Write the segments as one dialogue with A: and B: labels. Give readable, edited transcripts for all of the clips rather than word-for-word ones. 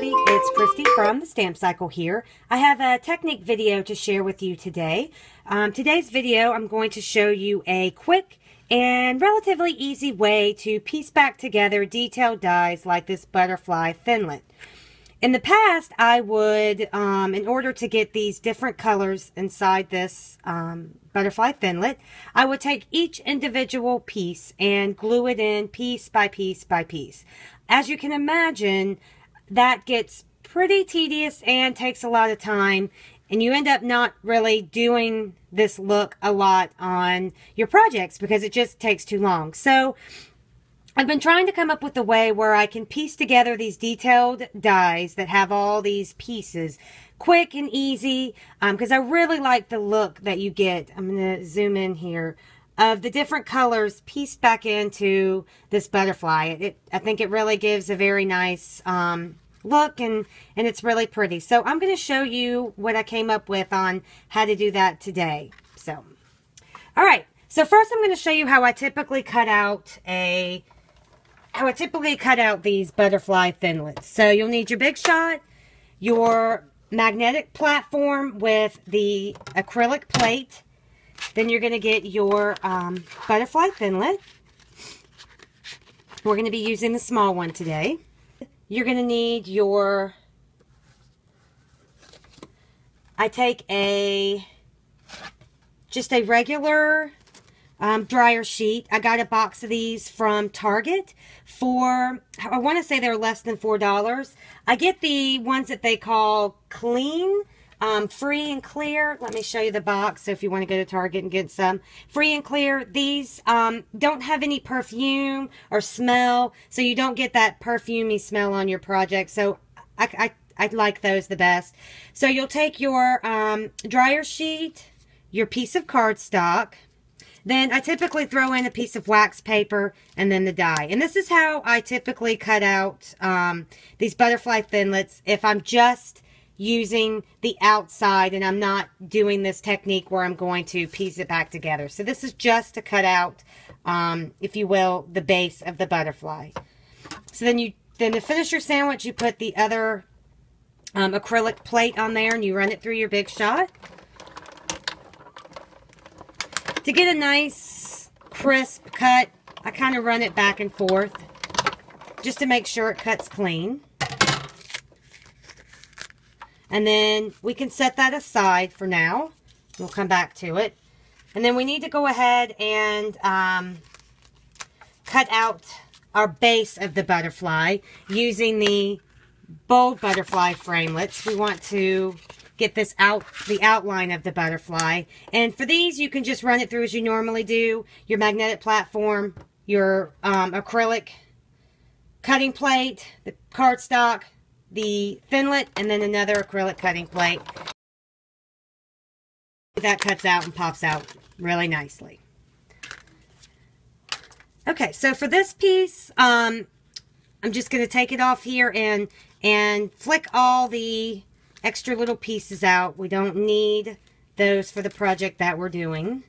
A: everybody, it's Christy from the Stamp Cycle here. I have a technique video to share with you today. Today's video, I'm going to show you a quick and relatively easy way to piece back together detailed dies like this butterfly Thinlit. In the past, I would, in order to get these different colors inside this butterfly Thinlit, I would take each individual piece and glue it in piece by piece by piece. As you can imagine, that gets pretty tedious and takes a lot of time, and you end up not really doing this look a lot on your projects because it just takes too long. So I've been trying to come up with a way where I can piece together these detailed dies that have all these pieces quick and easy, because I really like the look that you get. I'm going to zoom in here of the different colors pieced back into this butterfly. I think it really gives a very nice look, and it's really pretty. So I'm going to show you what I came up with on how to do that today. So, all right. So first I'm going to show you how I typically cut out these butterfly Thinlits. So you'll need your Big Shot, your magnetic platform with the acrylic plate. Then you're going to get your butterfly Thinlit. We're going to be using the small one today. You're going to need your, I take just a regular dryer sheet. I got a box of these from Target for, I want to say they're less than $4. I get the ones that they call clean, free and clear. Let me show you the box. So if you want to go to Target and get some free and clear, these don't have any perfume or smell, so you don't get that perfumey smell on your project. So I like those the best. So you'll take your dryer sheet, your piece of cardstock. Then I typically throw in a piece of wax paper and then the die. And this is how I typically cut out these butterfly Thinlits if I'm just using the outside and I'm not doing this technique where I'm going to piece it back together. So this is just to cut out, if you will, the base of the butterfly. So then to finish your sandwich, you put the other acrylic plate on there and you run it through your Big Shot. To get a nice crisp cut, I kind of run it back and forth just to make sure it cuts clean. And then we can set that aside for now. We'll come back to it. And then we need to go ahead and cut out our base of the butterfly using the bold butterfly framelits. We want to get this out, the outline of the butterfly. And for these, you can just run it through as you normally do. Your magnetic platform, your acrylic cutting plate, the cardstock, the Thinlit, and then another acrylic cutting plate. That cuts out and pops out really nicely. Okay, so for this piece, I'm just going to take it off here and flick all the extra little pieces out. We don't need those for the project that we're doing.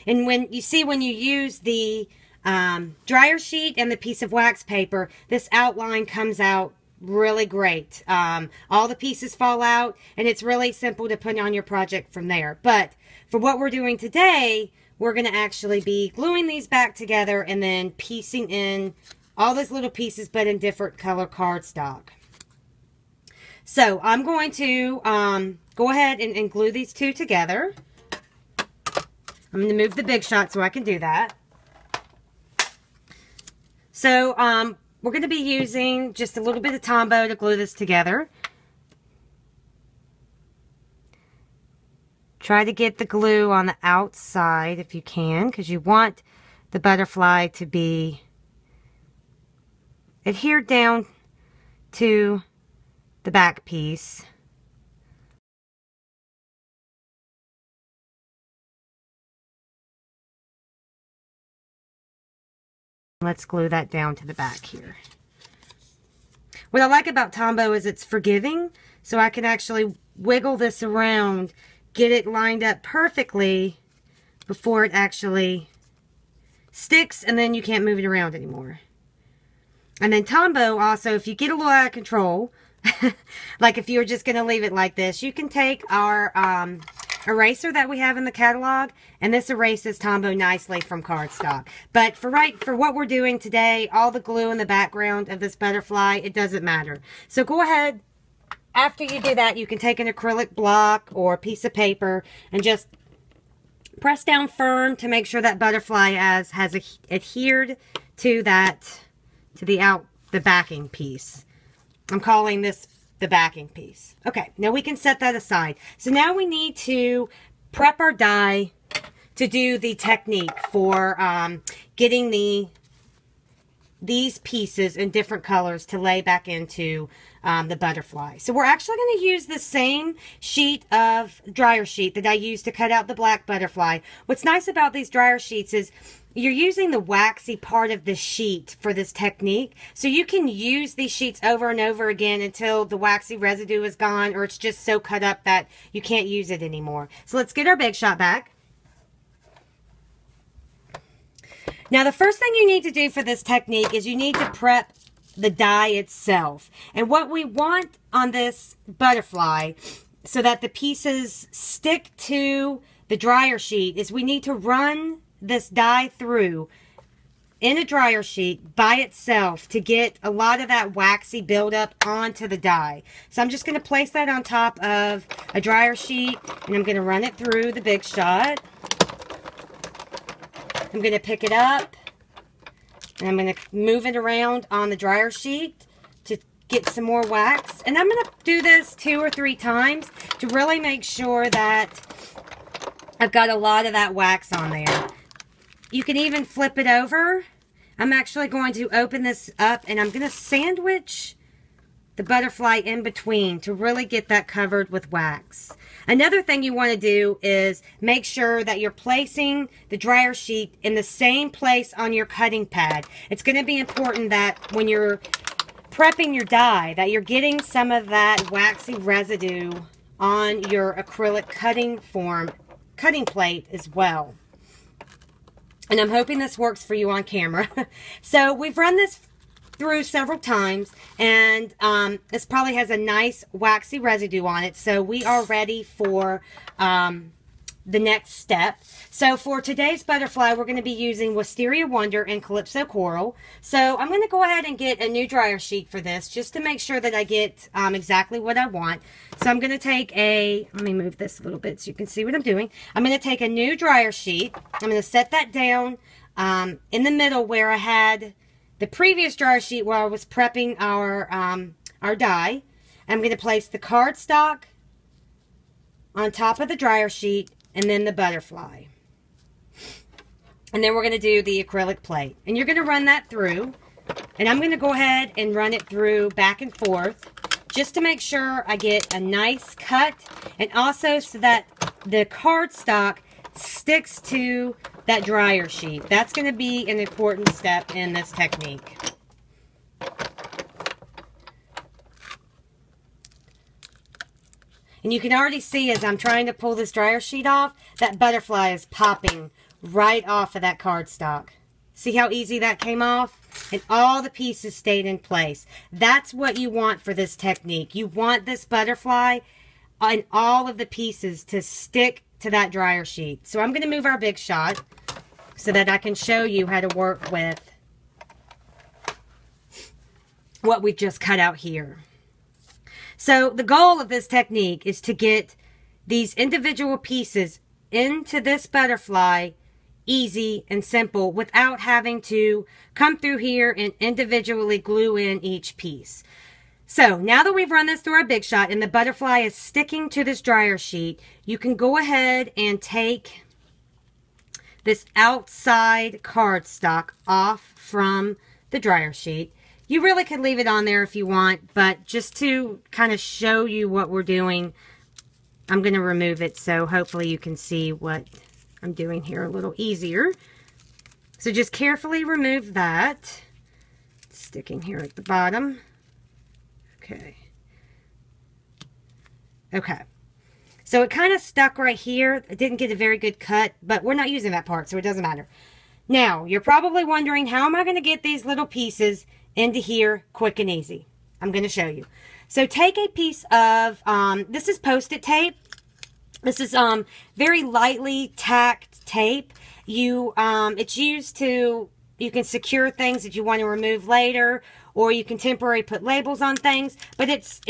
A: And when you use the dryer sheet and the piece of wax paper, this outline comes out really great. All the pieces fall out, and it's really simple to put on your project from there. But for what we're doing today, we're going to actually be gluing these back together and then piecing in all those little pieces, but in different color cardstock. So I'm going to go ahead and glue these two together. I'm going to move the Big Shot so I can do that. So we're going to be using just a little bit of Tombow to glue this together. Try to get the glue on the outside if you can, because you want the butterfly to be adhered down to the back piece. Let's glue that down to the back here. What I like about Tombow is it's forgiving, so I can actually wiggle this around, get it lined up perfectly before it actually sticks, and then you can't move it around anymore. And then Tombow also, if you get a little out of control, like if you were just going to leave it like this, you can take our eraser that we have in the catalog, and this erases Tombow nicely from cardstock. But for what we're doing today, all the glue in the background of this butterfly, it doesn't matter. So go ahead, after you do that, you can take an acrylic block or a piece of paper and just press down firm to make sure that butterfly has adhered to the backing piece. I'm calling this the backing piece. Okay, now we can set that aside. So now we need to prep our die to do the technique for getting these pieces in different colors to lay back into the butterfly. So we're actually going to use the same sheet of dryer sheet that I used to cut out the black butterfly. What's nice about these dryer sheets is you're using the waxy part of the sheet for this technique. So you can use these sheets over and over again until the waxy residue is gone, or it's just so cut up that you can't use it anymore. So let's get our Big Shot back. Now the first thing you need to do for this technique is you need to prep the die itself. And what we want on this butterfly so that the pieces stick to the dryer sheet is we need to run this die through in a dryer sheet by itself to get a lot of that waxy buildup onto the die. So I'm just going to place that on top of a dryer sheet, and I'm going to run it through the Big Shot. I'm going to pick it up, and I'm going to move it around on the dryer sheet to get some more wax. And I'm going to do this 2 or 3 times to really make sure that I've got a lot of that wax on there. You can even flip it over. I'm actually going to open this up, and I'm going to sandwich the butterfly in between to really get that covered with wax. Another thing you want to do is make sure that you're placing the dryer sheet in the same place on your cutting pad. It's going to be important that when you're prepping your die, that you're getting some of that waxy residue on your acrylic cutting plate as well. And I'm hoping this works for you on camera. So we've run this through several times, and this probably has a nice waxy residue on it. So we are ready for the next step. So for today's butterfly, we're going to be using Wisteria Wonder and Calypso Coral. So I'm going to go ahead and get a new dryer sheet for this, just to make sure that I get exactly what I want. So I'm going to take let me move this a little bit so you can see what I'm doing. I'm going to take a new dryer sheet. I'm going to set that down in the middle where I had the previous dryer sheet where I was prepping our die. I'm going to place the cardstock on top of the dryer sheet, and then the butterfly. And then we're going to do the acrylic plate. And you're going to run that through. And I'm going to go ahead and run it through back and forth just to make sure I get a nice cut, and also so that the cardstock sticks to that dryer sheet. That's going to be an important step in this technique. And you can already see as I'm trying to pull this dryer sheet off, that butterfly is popping right off of that cardstock. See how easy that came off? And all the pieces stayed in place. That's what you want for this technique. You want this butterfly and all of the pieces to stick to that dryer sheet. So I'm going to move our Big Shot so that I can show you how to work with what we've just cut out here. So the goal of this technique is to get these individual pieces into this butterfly easy and simple without having to come through here and individually glue in each piece. So now that we've run this through our Big Shot and the butterfly is sticking to this dryer sheet, you can go ahead and take this outside cardstock off from the dryer sheet. You really could leave it on there if you want, but just to kind of show you what we're doing, I'm going to remove it so hopefully you can see what I'm doing here a little easier. So just carefully remove that. It's sticking here at the bottom. Okay. Okay. So it kind of stuck right here. It didn't get a very good cut, but we're not using that part, so it doesn't matter. Now, you're probably wondering, how am I going to get these little pieces into here quick and easy. I'm going to show you. So take a piece of, this is Post-it tape. This is very lightly tacked tape. It's used to, you can secure things that you want to remove later, or you can temporarily put labels on things, but it's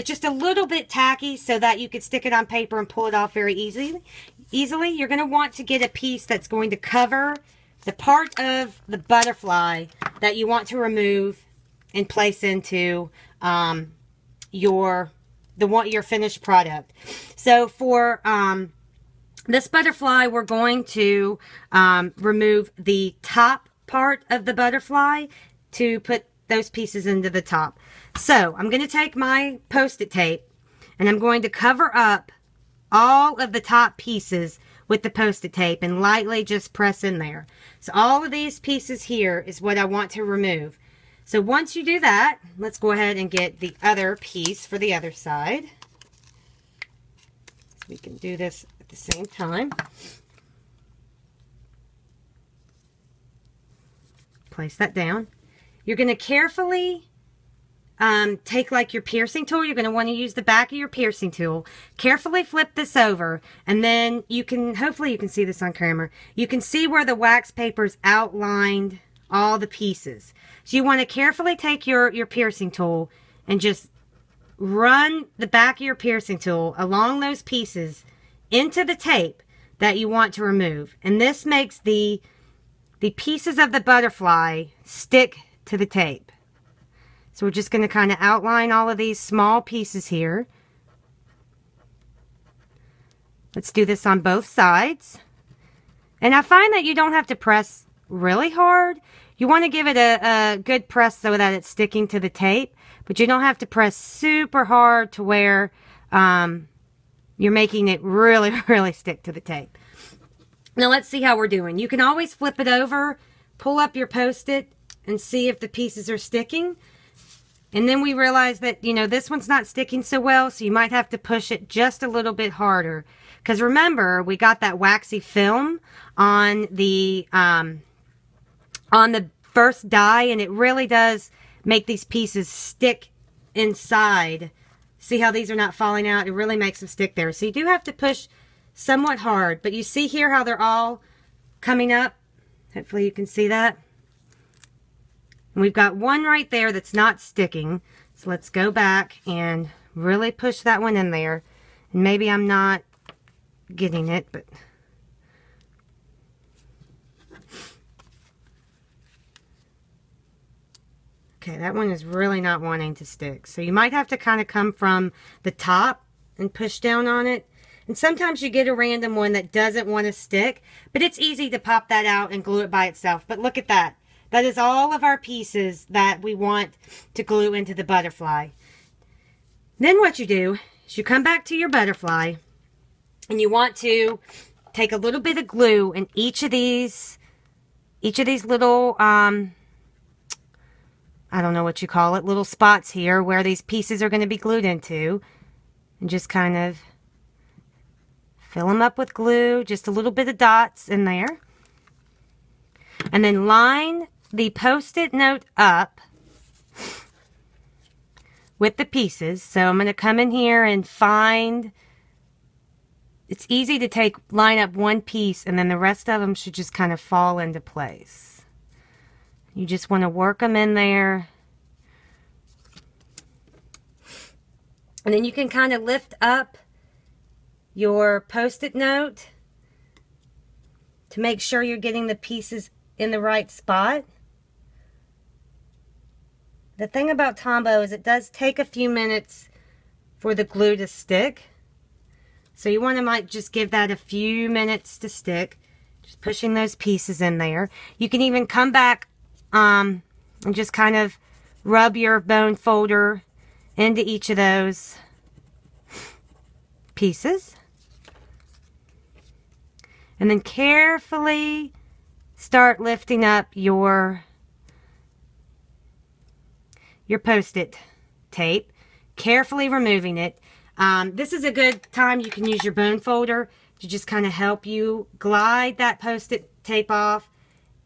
A: just a little bit tacky so that you could stick it on paper and pull it off very easily. You're going to want to get a piece that's going to cover the part of the butterfly that you want to remove and place into your finished product. So for this butterfly, we're going to remove the top part of the butterfly to put those pieces into the top. So I'm going to take my Post-it tape and I'm going to cover up all of the top pieces with the Post-it tape and lightly just press in there. So all of these pieces here is what I want to remove. So once you do that, let's go ahead and get the other piece for the other side. So we can do this at the same time. Place that down. You're going to carefully take like your piercing tool. You're going to want to use the back of your piercing tool. Carefully flip this over, and then you can, hopefully you can see this on camera. You can see where the wax paper's outlined all the pieces. So you want to carefully take your piercing tool and just run the back of your piercing tool along those pieces into the tape that you want to remove. And this makes the pieces of the butterfly stick to the tape. So we're just going to kind of outline all of these small pieces here. Let's do this on both sides. And I find that you don't have to press really hard. You want to give it a good press so that it's sticking to the tape, but you don't have to press super hard to where you're making it really, really stick to the tape. Now let's see how we're doing. You can always flip it over, pull up your Post-it, and see if the pieces are sticking. And then we realize that, you know, this one's not sticking so well, so you might have to push it just a little bit harder. Because remember, we got that waxy film on the first die, and it really does make these pieces stick inside. See how these are not falling out? It really makes them stick there. So you do have to push somewhat hard, but you see here how they're all coming up? Hopefully you can see that. And we've got one right there that's not sticking. So let's go back and really push that one in there. And maybe I'm not getting it, but okay, that one is really not wanting to stick. So you might have to kind of come from the top and push down on it. And sometimes you get a random one that doesn't want to stick, but it's easy to pop that out and glue it by itself. But look at that. That is all of our pieces that we want to glue into the butterfly. Then what you do is you come back to your butterfly and you want to take a little bit of glue in each of these little, I don't know what you call it, little spots here where these pieces are going to be glued into. And just kind of fill them up with glue, just a little bit of dots in there. And then line the Post-it note up with the pieces. So I'm going to come in here and find, it's easy to line up one piece and then the rest of them should just kind of fall into place. You just want to work them in there. And then you can kind of lift up your Post-it note to make sure you're getting the pieces in the right spot. The thing about Tombow is it does take a few minutes for the glue to stick. So you want to might just give that a few minutes to stick. Just pushing those pieces in there. You can even come back and just kind of rub your bone folder into each of those pieces. And then carefully start lifting up your Post-it tape, carefully removing it. This is a good time you can use your bone folder to just kind of help you glide that Post-it tape off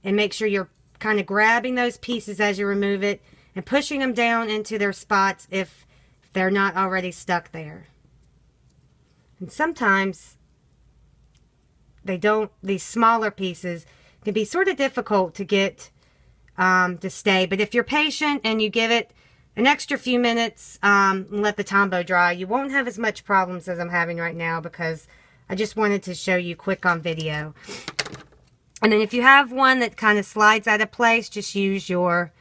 A: and make sure you're kind of grabbing those pieces as you remove it and pushing them down into their spots if they're not already stuck there. And sometimes these smaller pieces can be sort of difficult to get to stay. But if you're patient and you give it an extra few minutes and let the Tombow dry, you won't have as much problems as I'm having right now, because I just wanted to show you quick on video. And then if you have one that kind of slides out of place, just use your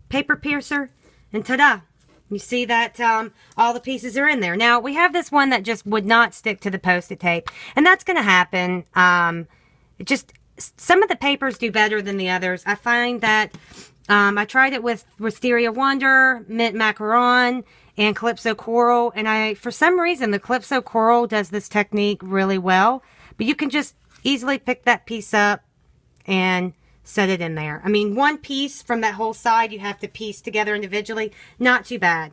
A: paper piercer and ta-da! You see that all the pieces are in there. Now, we have this one that just would not stick to the Post-it tape, and that's going to happen. Some of the papers do better than the others. I find that I tried it with Wisteria Wonder, Mint Macaron, and Calypso Coral, and for some reason, the Calypso Coral does this technique really well. But you can just easily pick that piece up and set it in there. I mean, one piece from that whole side you have to piece together individually. Not too bad.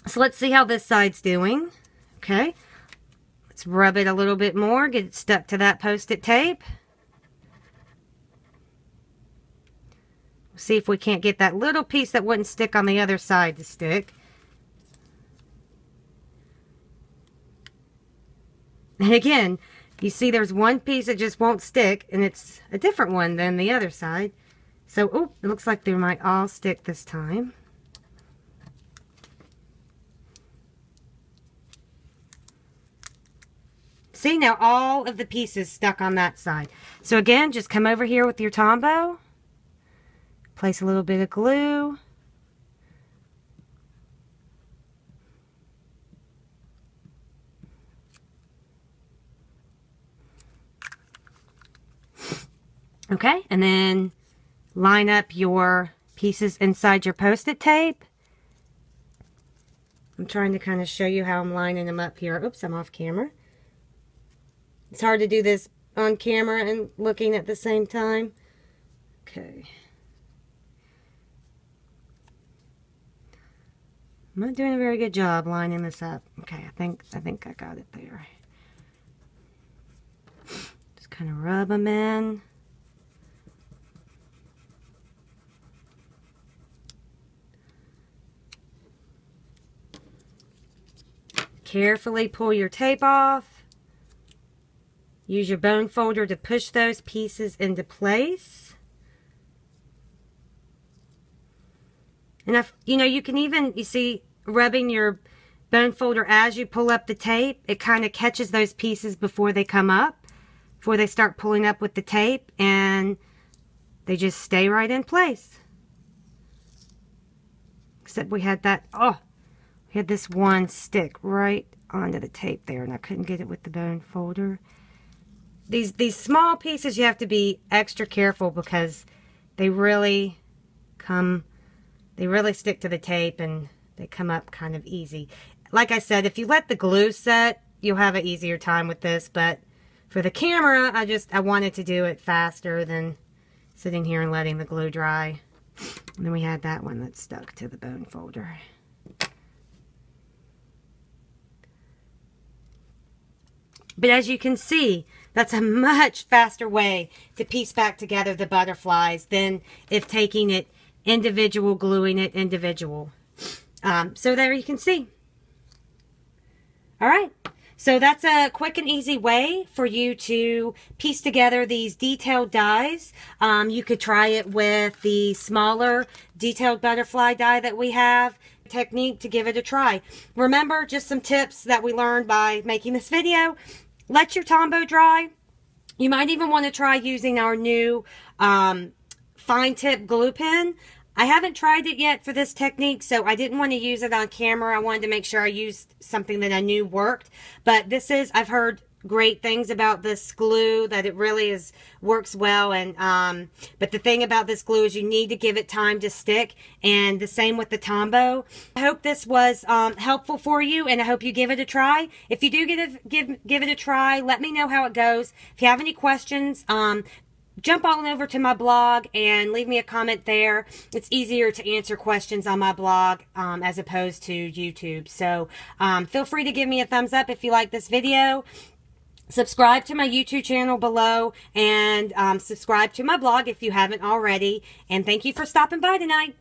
A: So let's see how this side's doing. Okay. Let's rub it a little bit more. Get it stuck to that Post-it tape. See if we can't get that little piece that wouldn't stick on the other side to stick. And again, you see there's one piece that just won't stick, and it's a different one than the other side. So, oh, it looks like they might all stick this time. See, now all of the pieces stuck on that side. So again, just come over here with your Tombow. Place a little bit of glue. Okay, and then line up your pieces inside your Post-it tape. I'm trying to kind of show you how I'm lining them up here. Oops, I'm off camera. It's hard to do this on camera and looking at the same time. Okay. I'm not doing a very good job lining this up. Okay, I think I got it there. Just kind of rub them in. Carefully pull your tape off. Use your bone folder to push those pieces into place. And you can even, you see, rubbing your bone folder as you pull up the tape, it kind of catches those pieces before they come up, before they start pulling up with the tape, and they just stay right in place. Except we had that, we had this one stick right onto the tape there, and I couldn't get it with the bone folder. These small pieces, you have to be extra careful because they really stick to the tape and they come up kind of easy. Like I said, if you let the glue set, you'll have an easier time with this, but for the camera, I wanted to do it faster than sitting here and letting the glue dry. And then we had that one that stuck to the bone folder. But as you can see, that's a much faster way to piece back together the butterflies than if taking it individual, gluing it individual. So there you can see. All right. So that's a quick and easy way for you to piece together these detailed dies. You could try it with the smaller detailed butterfly die that we have. Technique to give it a try. Remember, just some tips that we learned by making this video. Let your Tombow dry. You might even want to try using our new fine tip glue pen. I haven't tried it yet for this technique, so I didn't want to use it on camera. I wanted to make sure I used something that I knew worked. But I've heard great things about this glue, that it really works well. And but the thing about this glue is you need to give it time to stick, and the same with the Tombow. I hope this was helpful for you, and I hope you give it a try. If you do give it a try, let me know how it goes. If you have any questions, jump on over to my blog and leave me a comment there. It's easier to answer questions on my blog as opposed to YouTube. So feel free to give me a thumbs up if you like this video. Subscribe to my YouTube channel below, and subscribe to my blog if you haven't already. And thank you for stopping by tonight.